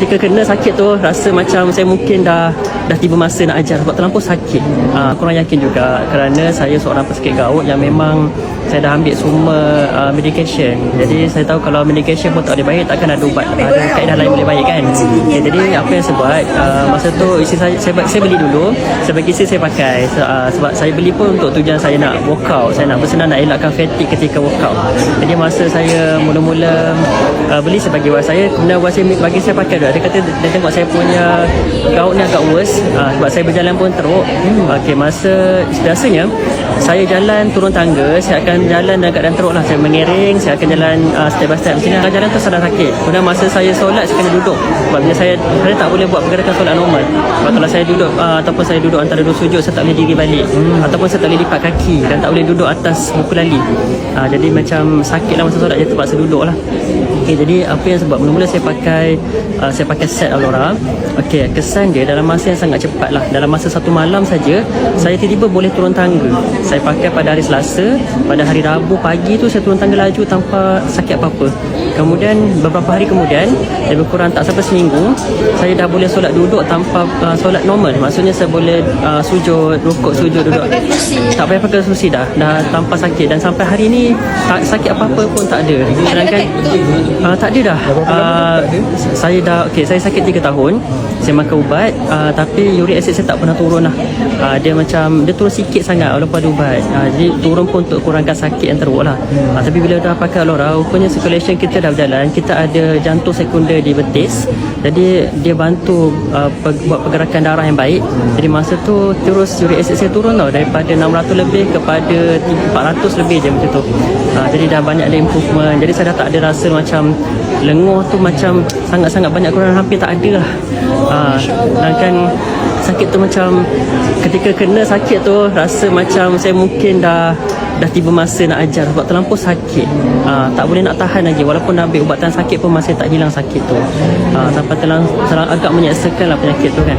ketika kena sakit tu rasa macam saya mungkin dah tiba masa nak ajar sebab terlampau sakit. Korang yakin juga kerana saya seorang pesakit gout yang memang saya dah ambil semua medication. Jadi saya tahu kalau medication pun tak boleh baik, takkan ada ubat, ada kaedah lain boleh baik kan. Jadi apa yang saya buat, masa tu isteri saya beli dulu, saya bagi isteri saya pakai. Sebab saya beli pun untuk tujuan saya nak workout, saya nak bersenam, nak elakkan fatigue ketika workout. Jadi masa saya mula-mula beli, saya bagi wife saya, kemudian wife saya bagi saya pakai dulu. Dia kata dia tengok saya punya gout ni agak worse, sebab saya berjalan pun teruk. Okey, masa biasanya saya jalan turun tangga, saya akan jalan dalam keadaan teruk lah. Saya mengiring, saya akan jalan step by step. Macam ni jalan tu saya dah sakit. Kemudian masa saya solat, saya kena duduk. Sebab bila saya tak boleh buat pergerakan solat normal. Sebab kalau saya duduk ataupun saya duduk antara dua sujud, saya tak boleh diri balik. Ataupun saya tak boleh lipat kaki dan tak boleh duduk atas buku lali. Jadi macam sakit lah masa solat, je terpaksa duduk lah. Okay, jadi apa yang sebab mula-mula saya pakai set Alora. Okey, kesan dia dalam masa yang sangat cepat lah. Dalam masa satu malam saja, saya tiba-tiba boleh turun tangga. Saya pakai pada hari Selasa, pada hari Rabu pagi tu saya turun tangga laju tanpa sakit apa-apa. Kemudian beberapa hari kemudian, lebih kurang tak sampai seminggu, saya dah boleh solat duduk tanpa solat normal. Maksudnya saya boleh sujud, rukuk, sujud, duduk. Tak payah pakai kerusi dah tanpa sakit. Dan sampai hari ni sakit apa-apa pun tak ada. Sedangkan tak ada dah. Saya sakit 3 tahun. Saya makan ubat, tapi uric acid saya tak pernah turun lah. Dia turun sikit sangat walaupun ada ubat. Jadi turun pun untuk kurangkan sakit yang teruk lah. Tapi bila dah pakai Alora, rupanya circulation kita dah berjalan. Kita ada jantung sekunder di betis, jadi dia bantu buat pergerakan darah yang baik. Jadi masa tu terus uric acid saya turun tau, daripada 600 lebih kepada 400 lebih je macam tu. Jadi dah banyak ada improvement. Jadi saya dah tak ada rasa macam lenguh tu, macam sangat-sangat banyak kurang, hampir tak ada lah. Dan kan sakit tu macam ketika kena sakit tu rasa macam saya mungkin dah tiba masa nak ajar sebab terlampau sakit. Tak boleh nak tahan lagi, walaupun dah ambil ubatan sakit pun masih tak hilang sakit tu. Sampai agak menyeksakan lah penyakit tu kan.